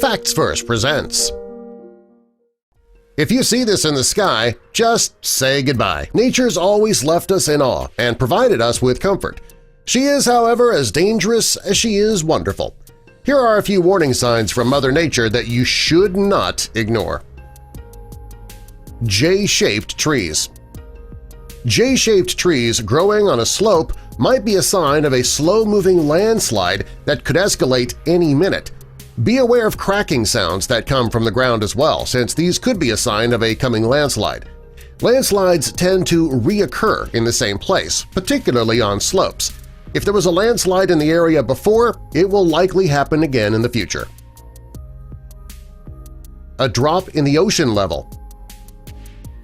Facts First presents. If you see this in the sky, just say goodbye. Nature's always left us in awe and provided us with comfort. She is, however, as dangerous as she is wonderful. Here are a few warning signs from Mother Nature that you should not ignore. J-shaped trees. J-shaped trees growing on a slope might be a sign of a slow-moving landslide that could escalate any minute. Be aware of cracking sounds that come from the ground as well, since these could be a sign of a coming landslide. Landslides tend to reoccur in the same place, particularly on slopes. If there was a landslide in the area before, it will likely happen again in the future. A drop in the ocean level.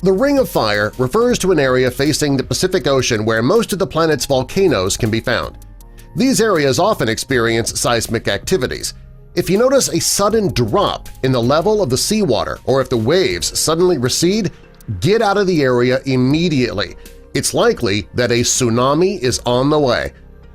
The Ring of Fire refers to an area facing the Pacific Ocean where most of the planet's volcanoes can be found. These areas often experience seismic activities. If you notice a sudden drop in the level of the seawater or if the waves suddenly recede, get out of the area immediately. It's likely that a tsunami is on the way.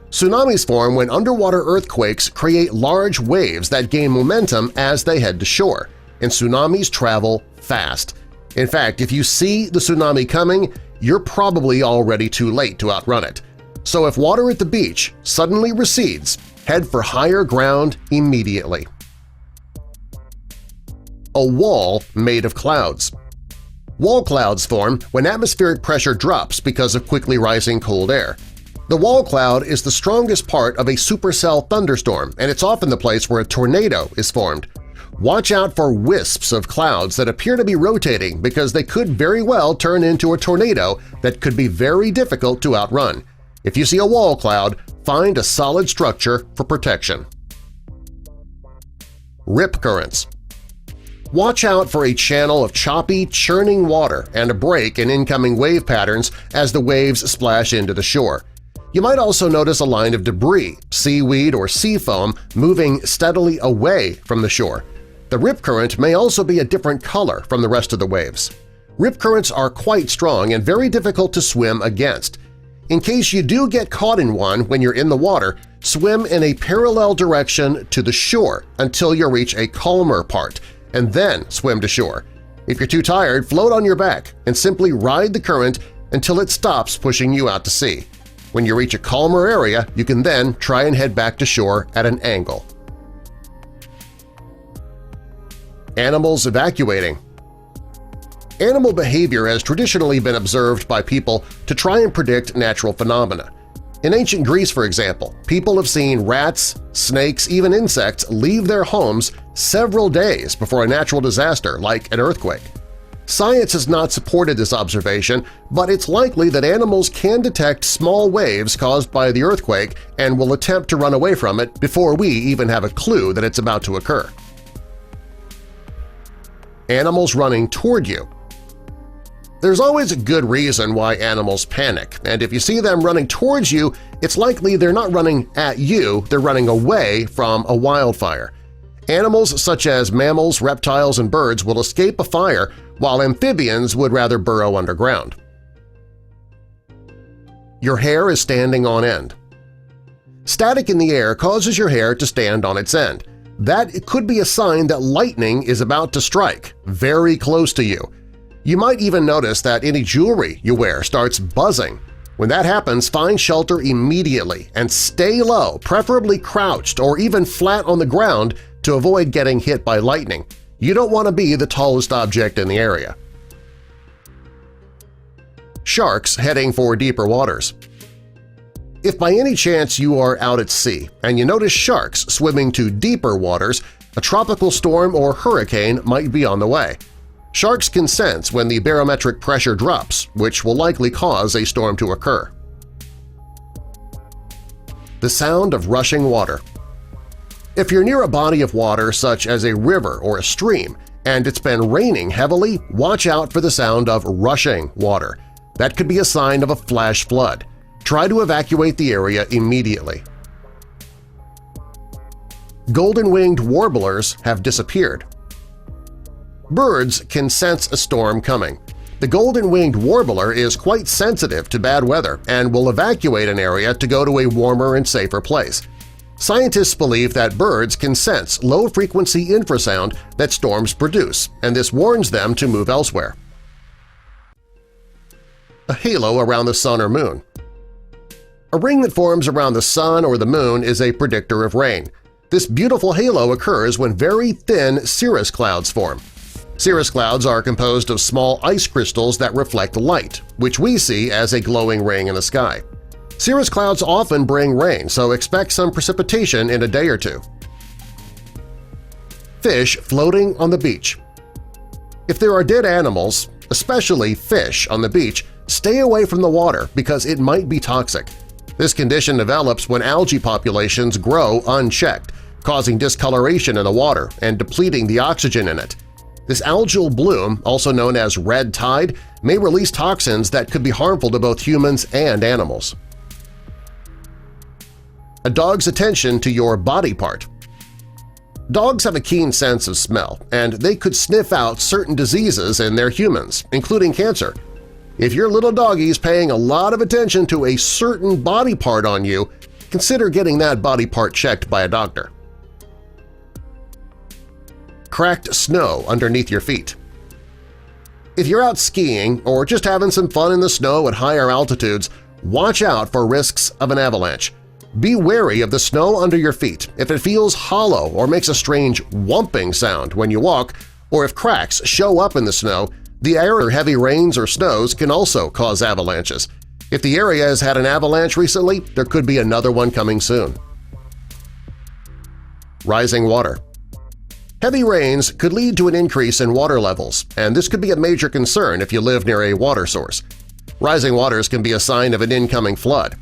Tsunamis form when underwater earthquakes create large waves that gain momentum as they head to shore, and tsunamis travel fast. In fact, if you see the tsunami coming, you're probably already too late to outrun it. So if water at the beach suddenly recedes, head for higher ground immediately. A wall made of clouds. Wall clouds form when atmospheric pressure drops because of quickly rising cold air. The wall cloud is the strongest part of a supercell thunderstorm, and it's often the place where a tornado is formed. Watch out for wisps of clouds that appear to be rotating because they could very well turn into a tornado that could be very difficult to outrun. If you see a wall cloud, find a solid structure for protection. Rip currents. Watch out for a channel of choppy, churning water and a break in incoming wave patterns as the waves splash into the shore. You might also notice a line of debris, seaweed or sea foam moving steadily away from the shore. The rip current may also be a different color from the rest of the waves. Rip currents are quite strong and very difficult to swim against. In case you do get caught in one when you're in the water, swim in a parallel direction to the shore until you reach a calmer part, and then swim to shore. If you're too tired, float on your back and simply ride the current until it stops pushing you out to sea. When you reach a calmer area, you can then try and head back to shore at an angle. Animals evacuating. Animal behavior has traditionally been observed by people to try and predict natural phenomena. In ancient Greece, for example, people have seen rats, snakes, even insects leave their homes several days before a natural disaster like an earthquake. Science has not supported this observation, but it's likely that animals can detect small waves caused by the earthquake and will attempt to run away from it before we even have a clue that it's about to occur. Animals running toward you. There's always a good reason why animals panic, and if you see them running towards you, it's likely they're not running at you, they're running away from a wildfire. Animals such as mammals, reptiles, and birds will escape a fire, while amphibians would rather burrow underground. Your hair is standing on end. Static in the air causes your hair to stand on its end. That could be a sign that lightning is about to strike, very close to you. You might even notice that any jewelry you wear starts buzzing. When that happens, find shelter immediately and stay low, preferably crouched or even flat on the ground to avoid getting hit by lightning. You don't want to be the tallest object in the area. Sharks heading for deeper waters. If by any chance you are out at sea and you notice sharks swimming to deeper waters, a tropical storm or hurricane might be on the way. Sharks can sense when the barometric pressure drops, which will likely cause a storm to occur. The sound of rushing water. If you're near a body of water such as a river or a stream and it's been raining heavily, watch out for the sound of rushing water. That could be a sign of a flash flood. Try to evacuate the area immediately. Golden-winged warblers have disappeared. Birds can sense a storm coming. The golden-winged warbler is quite sensitive to bad weather and will evacuate an area to go to a warmer and safer place. Scientists believe that birds can sense low-frequency infrasound that storms produce, and this warns them to move elsewhere. A halo around the sun or moon. A ring that forms around the sun or the moon is a predictor of rain. This beautiful halo occurs when very thin cirrus clouds form. Cirrus clouds are composed of small ice crystals that reflect light, which we see as a glowing ring in the sky. Cirrus clouds often bring rain, so expect some precipitation in a day or two. Fish floating on the beach. If there are dead animals, especially fish, on the beach, stay away from the water because it might be toxic. This condition develops when algae populations grow unchecked, causing discoloration in the water and depleting the oxygen in it. This algal bloom, also known as red tide, may release toxins that could be harmful to both humans and animals. A dog's attention to your body part. Dogs have a keen sense of smell, and they could sniff out certain diseases in their humans, including cancer. If your little doggie's paying a lot of attention to a certain body part on you, consider getting that body part checked by a doctor. Cracked snow underneath your feet. If you're out skiing or just having some fun in the snow at higher altitudes, watch out for risks of an avalanche. Be wary of the snow under your feet if it feels hollow or makes a strange whumping sound when you walk, or if cracks show up in the snow. The air or heavy rains or snows can also cause avalanches. If the area has had an avalanche recently, there could be another one coming soon. Rising water. Heavy rains could lead to an increase in water levels, and this could be a major concern if you live near a water source. Rising waters can be a sign of an incoming flood.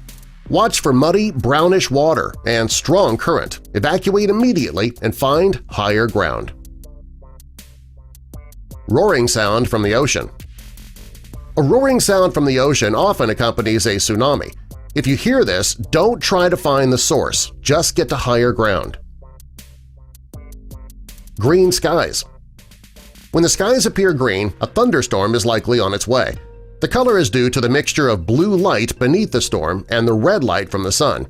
Watch for muddy, brownish water and strong current. Evacuate immediately and find higher ground. Roaring sound from the ocean. A roaring sound from the ocean often accompanies a tsunami. If you hear this, don't try to find the source, just get to higher ground. Green skies. When the skies appear green, a thunderstorm is likely on its way. The color is due to the mixture of blue light beneath the storm and the red light from the sun.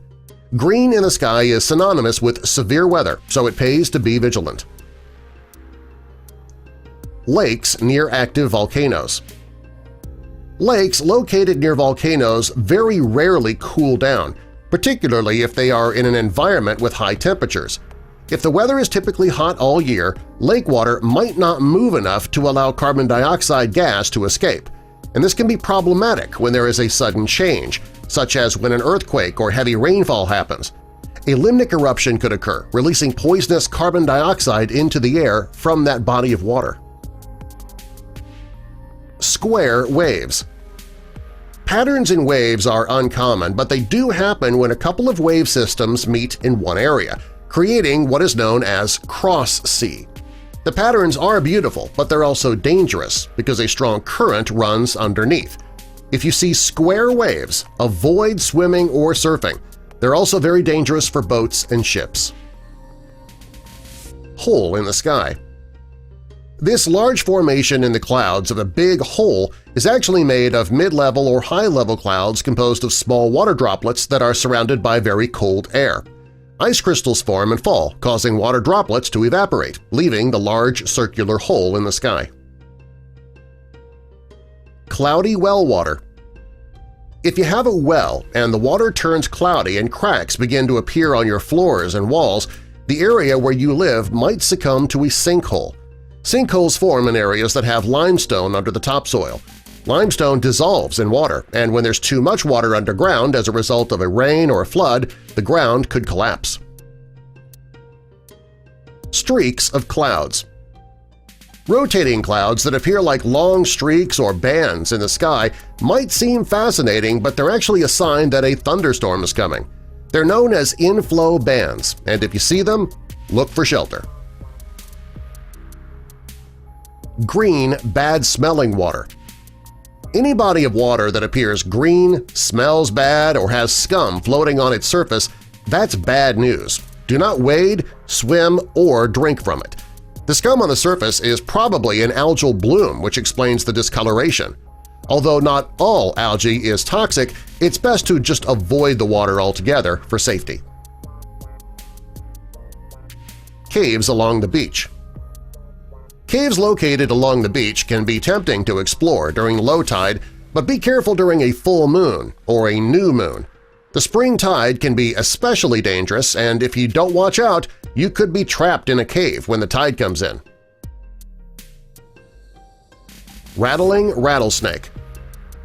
Green in the sky is synonymous with severe weather, so it pays to be vigilant. Lakes near active volcanoes. Lakes located near volcanoes very rarely cool down, particularly if they are in an environment with high temperatures. If the weather is typically hot all year, lake water might not move enough to allow carbon dioxide gas to escape, and this can be problematic when there is a sudden change, such as when an earthquake or heavy rainfall happens. A limnic eruption could occur, releasing poisonous carbon dioxide into the air from that body of water. Square waves. Patterns in waves are uncommon, but they do happen when a couple of wave systems meet in one area, creating what is known as cross-sea. The patterns are beautiful, but they're also dangerous because a strong current runs underneath. If you see square waves, avoid swimming or surfing. They're also very dangerous for boats and ships. Hole in the sky. This large formation in the clouds of a big hole is actually made of mid-level or high-level clouds composed of small water droplets that are surrounded by very cold air. Ice crystals form and fall, causing water droplets to evaporate, leaving the large circular hole in the sky. Cloudy well water. If you have a well and the water turns cloudy and cracks begin to appear on your floors and walls, the area where you live might succumb to a sinkhole. Sinkholes form in areas that have limestone under the topsoil. Limestone dissolves in water, and when there's too much water underground as a result of a rain or a flood, the ground could collapse. Streaks of clouds. Rotating clouds that appear like long streaks or bands in the sky might seem fascinating, but they're actually a sign that a thunderstorm is coming. They're known as inflow bands, and if you see them, look for shelter. Green, bad-smelling water. Any body of water that appears green, smells bad, or has scum floating on its surface, that's bad news. Do not wade, swim, or drink from it. The scum on the surface is probably an algal bloom, which explains the discoloration. Although not all algae is toxic, it's best to just avoid the water altogether for safety. Caves along the beach. Caves located along the beach can be tempting to explore during low tide, but be careful during a full moon or a new moon. The spring tide can be especially dangerous, and if you don't watch out, you could be trapped in a cave when the tide comes in. Rattling Rattlesnake.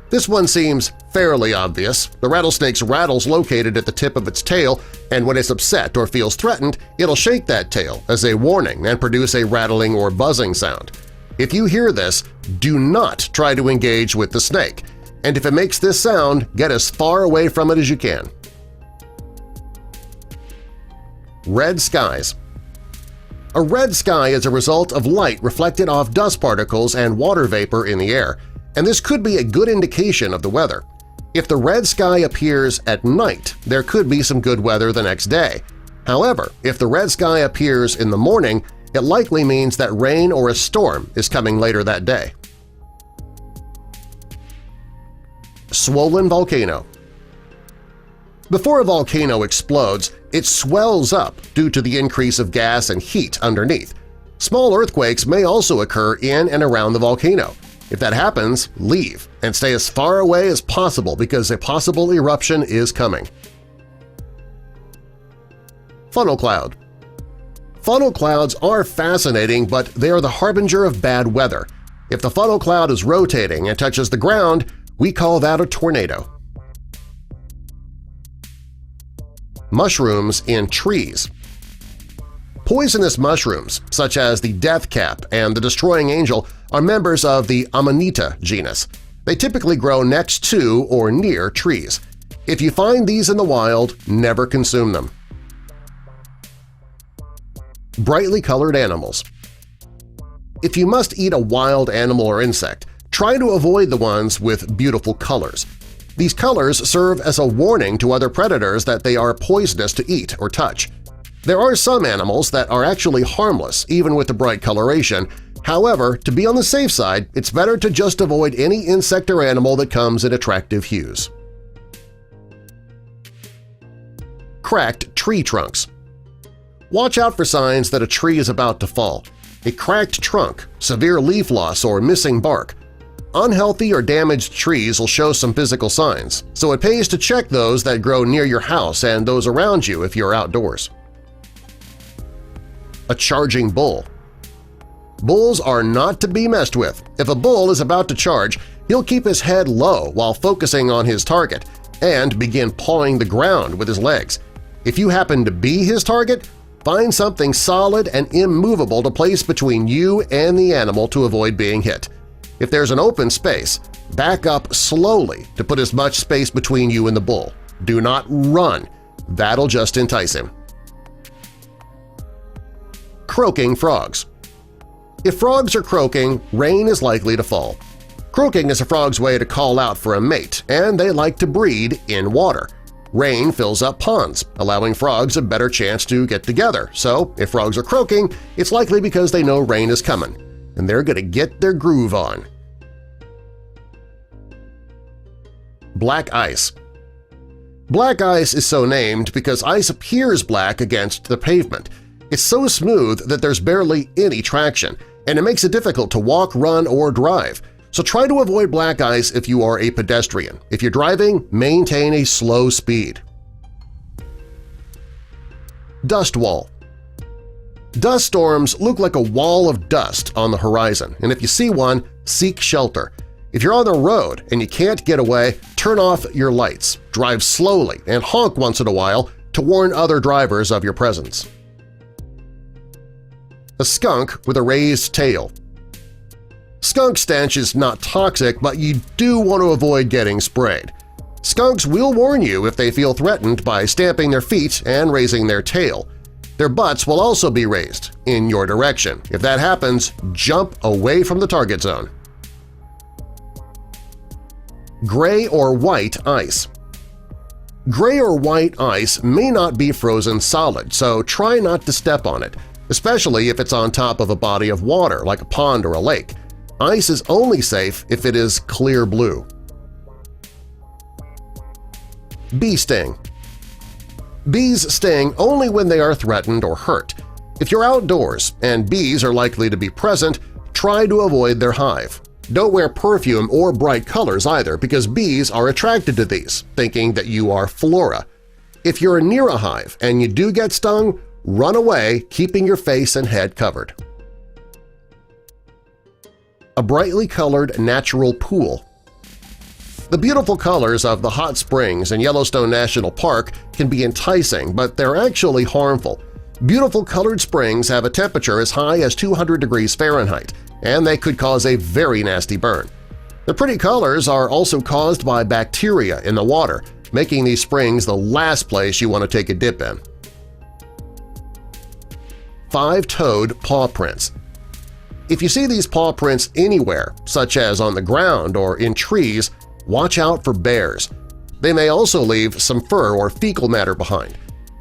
This one seems fairly obvious. The rattlesnake's rattle's located at the tip of its tail, and when it's upset or feels threatened, it'll shake that tail as a warning and produce a rattling or buzzing sound. If you hear this, do not try to engage with the snake, and if it makes this sound, get as far away from it as you can. Red skies. A red sky is a result of light reflected off dust particles and water vapor in the air, and this could be a good indication of the weather. If the red sky appears at night, there could be some good weather the next day. However, if the red sky appears in the morning, it likely means that rain or a storm is coming later that day. Swollen volcano. Before a volcano explodes, it swells up due to the increase of gas and heat underneath. Small earthquakes may also occur in and around the volcano. If that happens, leave and stay as far away as possible because a possible eruption is coming. Funnel cloud. Funnel clouds are fascinating, but they are the harbinger of bad weather. If the funnel cloud is rotating and touches the ground, we call that a tornado. Mushrooms in trees. Poisonous mushrooms, such as the death cap and the destroying angel, are members of the Amanita genus. They typically grow next to or near trees. If you find these in the wild, never consume them. Brightly colored animals. If you must eat a wild animal or insect, try to avoid the ones with beautiful colors. These colors serve as a warning to other predators that they are poisonous to eat or touch. There are some animals that are actually harmless even with the bright coloration. However, to be on the safe side, it's better to just avoid any insect or animal that comes in attractive hues. Cracked tree trunks. Watch out for signs that a tree is about to fall. A cracked trunk, severe leaf loss, or missing bark. Unhealthy or damaged trees will show some physical signs, so it pays to check those that grow near your house and those around you if you're outdoors. A charging bull. Bulls are not to be messed with. If a bull is about to charge, he'll keep his head low while focusing on his target and begin pawing the ground with his legs. If you happen to be his target, find something solid and immovable to place between you and the animal to avoid being hit. If there's an open space, back up slowly to put as much space between you and the bull. Do not run. That'll just entice him. Croaking frogs. If frogs are croaking, rain is likely to fall. Croaking is a frog's way to call out for a mate, and they like to breed in water. Rain fills up ponds, allowing frogs a better chance to get together, so if frogs are croaking, it's likely because they know rain is coming, and they're going to get their groove on. Black ice. Black ice is so named because ice appears black against the pavement. It's so smooth that there's barely any traction, and it makes it difficult to walk, run, or drive. So try to avoid black ice if you are a pedestrian. If you're driving, maintain a slow speed. Dust wall. Dust storms look like a wall of dust on the horizon, and if you see one, seek shelter. If you're on the road and you can't get away, turn off your lights, drive slowly, and honk once in a while to warn other drivers of your presence. A skunk with a raised tail. Skunk stench is not toxic, but you do want to avoid getting sprayed. Skunks will warn you if they feel threatened by stamping their feet and raising their tail. Their butts will also be raised in your direction. If that happens, jump away from the target zone. Gray or white ice. Gray or white ice may not be frozen solid, so try not to step on it, especially if it's on top of a body of water like a pond or a lake. Ice is only safe if it is clear blue. Bee sting. Bees sting only when they are threatened or hurt. If you're outdoors and bees are likely to be present, try to avoid their hive. Don't wear perfume or bright colors either because bees are attracted to these, thinking that you are flora. If you're near a hive and you do get stung, run away, keeping your face and head covered. A brightly colored natural pool. The beautiful colors of the hot springs in Yellowstone National Park can be enticing, but they're actually harmful. Beautiful colored springs have a temperature as high as 200 degrees Fahrenheit, and they could cause a very nasty burn. The pretty colors are also caused by bacteria in the water, making these springs the last place you want to take a dip in. 5-toed paw prints. If you see these paw prints anywhere, such as on the ground or in trees, watch out for bears. They may also leave some fur or fecal matter behind.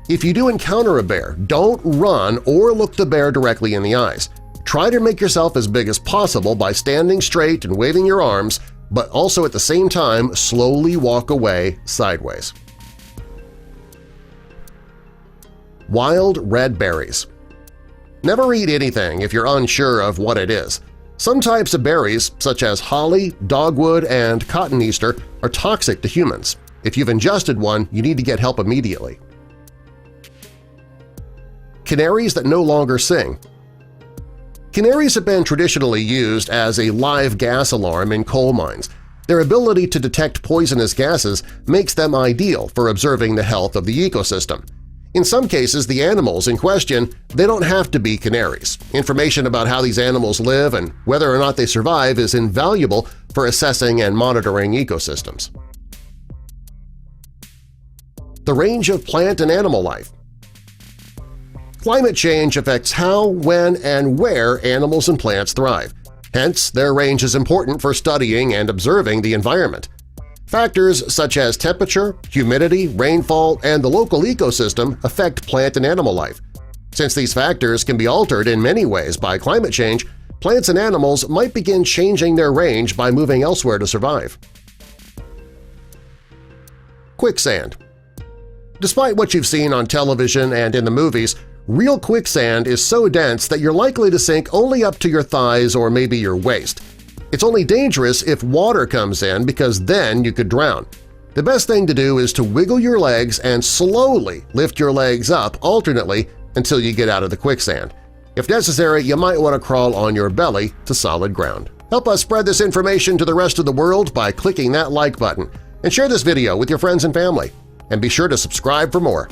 If you do encounter a bear, don't run or look the bear directly in the eyes. Try to make yourself as big as possible by standing straight and waving your arms, but also at the same time slowly walk away sideways. Wild red berries. Never eat anything if you're unsure of what it is. Some types of berries, such as holly, dogwood, and cotton Easter, are toxic to humans. If you've ingested one, you need to get help immediately. Canaries that no longer sing. Canaries have been traditionally used as a live gas alarm in coal mines. Their ability to detect poisonous gases makes them ideal for observing the health of the ecosystem. In some cases, the animals in question, they don't have to be canaries. Information about how these animals live and whether or not they survive is invaluable for assessing and monitoring ecosystems. The range of plant and animal life. Climate change affects how, when, and where animals and plants thrive. Hence, their range is important for studying and observing the environment. Factors such as temperature, humidity, rainfall, and the local ecosystem affect plant and animal life. Since these factors can be altered in many ways by climate change, plants and animals might begin changing their range by moving elsewhere to survive. Quicksand. Despite what you've seen on television and in the movies, real quicksand is so dense that you're likely to sink only up to your thighs or maybe your waist. It's only dangerous if water comes in because then you could drown. The best thing to do is to wiggle your legs and slowly lift your legs up alternately until you get out of the quicksand. If necessary, you might want to crawl on your belly to solid ground. Help us spread this information to the rest of the world by clicking that like button and share this video with your friends and family. And be sure to subscribe for more.